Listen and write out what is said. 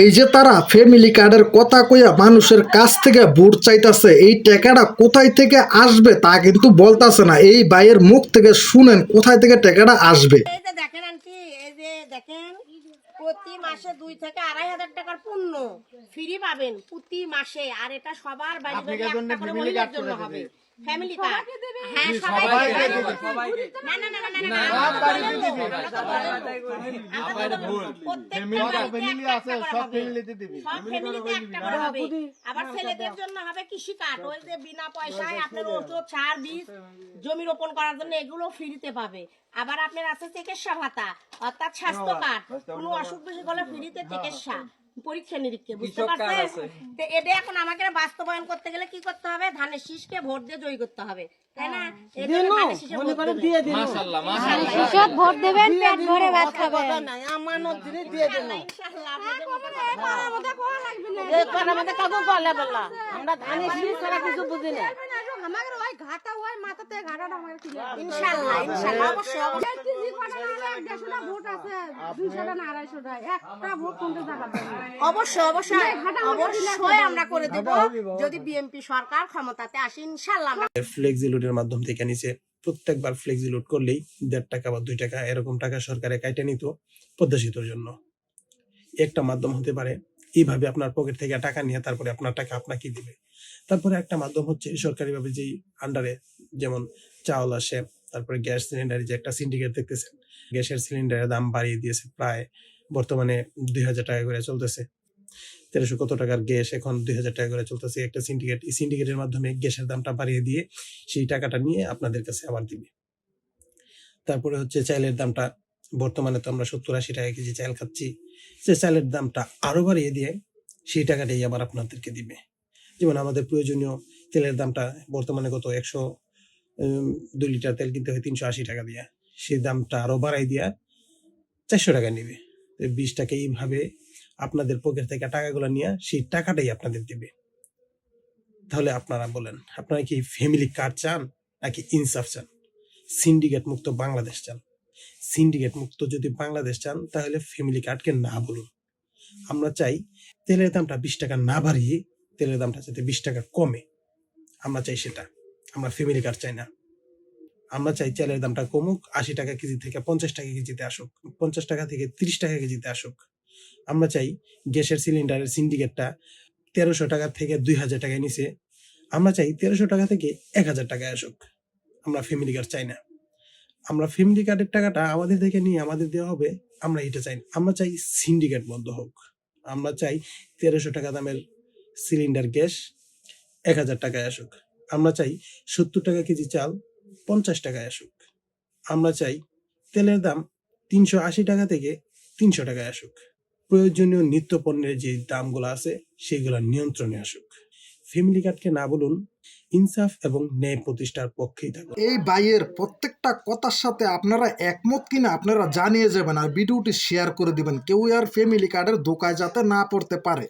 এই যে তারা ফ্যামিলি কার্ডের কথা কইয়া মানুষের কাছ থেকে ভোট চাইতাছে, এই টাকাটা কোথায় থেকে আসবে তা কিন্তু বলতাছে না। এই ভাইয়ের মুখ থেকে শুনেন কোথায় থেকে টাকাটা আসবে। এই যে দেখেন আন্টি, এই যে দেখেন প্রতি মাসে 2 থেকে 2,500 টাকার পণ্য ফ্রি পাবেন প্রতি মাসে। আর এটা সবার বাড়ি বাড়ি একটা করে মহিলার জন্য হবে ফ্যামিলি কার্ড। হ্যাঁ সবাইকে না না না না না সব বাড়িতে দিবে, প্রত্যেকটা ফ্যামিলি আছে, সব ফ্যামিলিতে দিবে, সব ফ্যামিলিতে একটা করে হবে। আবার ছেলেদের জন্য হবে কৃষি কার্ড, ওই যে বিনা পয়সায় আপনার ওষুধ সার বীজ জমি রোপণ করার জন্য এগুলো ফ্রিতে পাবে। আবার আপনার আছে চিকিৎসা ভাতা, অর্থাৎ স্বাস্থ্য কার্ড, কোনো অসুখ বিসুখ হলে ফ্রিতে চিকিৎসা পরীক্ষা নিরীক্ষা, বুঝতে পারছেন? তো এটা এখন আমাকে বাস্তবায়ন করতে গেলে কি করতে হবে? ধানের শীষকে ভোট দিয়ে জয়ী করতে হবে, তাই না? কৃষক ভোট দেবেন, পেট ভরে ভাত খাবেন। আমানত দিয়ে দেন ইনশাআল্লাহ। আমরা ধানের শীষ ছাড়া কিছু বুঝি না। আমাদের ওই ঘাটা ওই মাথাতে ঘাটাটা আমাদের কি ইনশাআল্লাহ ইনশাআল্লাহ অবশ্যই ভোট আছে 200 না 250 একটা ভোট কোনটা জায়গা অবশ্যই অবশ্যই অবশ্যই আমরা করে দেব যদি বিএনপি সরকার ক্ষমতাতে আসে ইনশাআল্লাহ। ফ্লেক্সি লোডের মাধ্যম থেকে নিচে প্রত্যেকবার ফ্লেক্সি লোড করলেই 1.5 টাকা বা 2 টাকা এরকম টাকা সরকারে কাইটে নিত পদ্মা সেতুর জন্য। একটা মাধ্যম হতে পারে এইভাবে আপনার পকেট থেকে টাকা নিয়ে তারপরে আপনার টাকা আপনাকে দিবে। তারপরে একটা মাধ্যম হচ্ছে সরকারিভাবে যেই আন্ডারে যেমন চাউল আসে, তারপরে গ্যাস সিলিন্ডারে যে একটা সিন্ডিকেট দেখতেছেন, গ্যাসের সিলিন্ডারের দাম বাড়িয়ে দিয়েছে, প্রায় বর্তমানে 2,000 টাকা করে চলতেছে। 1300 কত টাকার গ্যাস এখন 2,000 টাকা করে চলতেছে একটা সিন্ডিকেট। এই সিন্ডিকেটের মাধ্যমে গ্যাসের দামটা বাড়িয়ে দিয়ে সেই টাকাটা নিয়ে আপনাদের কাছে আবার দিবে। তারপরে হচ্ছে চাইলের দামটা, বর্তমানে তো আমরা 70-80 টাকা কেজি চাল খাচ্ছি, সে চালের দামটা আরো বাড়িয়ে দিয়ে সেই টাকাটাই আবার আপনাদেরকে দিবে। যেমন আমাদের প্রয়োজনীয় তেলের দামটা বর্তমানে কত 2 লিটার তেল কিনতে হয় 380 টাকা দিয়ে, সেই দামটা আরো বাড়াই দিয়া 400 টাকা নিবে। 20 টাকা এইভাবে আপনাদের পকেট থেকে টাকাগুলো নিয়ে সেই টাকাটাই আপনাদের দিবে। তাহলে আপনারা বলেন, আপনারা কি ফ্যামিলি কার্ড চান নাকি ইনসাফ চান? সিন্ডিকেট মুক্ত বাংলাদেশ চান? সিন্ডিকেট মুক্ত যদি বাংলাদেশ চান তাহলে ফ্যামিলি কার্ডকে না বলুন। আমরা চাই তেলের দামটা 20 টাকা না বাড়িয়ে তেলের দামটা যাতে 20 টাকা কমে, আমরা চাই সেটা। আমরা ফ্যামিলি কার্ড চাই না। আমরা চাই চালের দামটা কমুক, 80 টাকা কেজি থেকে 50 টাকা কেজিতে আসুক, 50 টাকা থেকে 30 টাকা কেজিতে আসুক। আমরা চাই গ্যাসের সিলিন্ডারের সিন্ডিকেটটা 1300 টাকা থেকে 2,000 টাকায় নিচে, আমরা চাই 1300 টাকা থেকে 1,000 টাকায় আসুক। আমরা ফ্যামিলি কার্ড চাই না। আমরা ফ্যামিলি কার্ডের টাকাটা আমাদের থেকে নিয়ে আমাদের দেওয়া হবে, আমরা এটা চাই না। আমরা চাই সিন্ডিকেট বন্ধ হোক। আমরা চাই 1300 টাকা দামের সিলিন্ডার গ্যাস 1,000 টাকায় আসুক। আমরা চাই 70 টাকা কেজি চাল 50 টাকায় আসুক। আমরা চাই তেলের দাম 380 টাকা থেকে 300 টাকায় আসুক। প্রয়োজনীয় নিত্য পণ্যের যে দামগুলো আছে সেগুলো নিয়ন্ত্রণে আসুক। ফ্যামিলি কার্ডকে না বলুন, ইনসাফ এবং ন্যায় প্রতিষ্ঠার পক্ষেই থাকুন। এই ভাইয়ের প্রত্যেকটা কথার সাথে আপনারা একমত কিনা আপনারা জানিয়ে যাবেন, আর ভিডিওটি শেয়ার করে দিবেন, কেউ আর ফ্যামিলি কার্ডের ধোকায় যাতে না পড়তে পারে।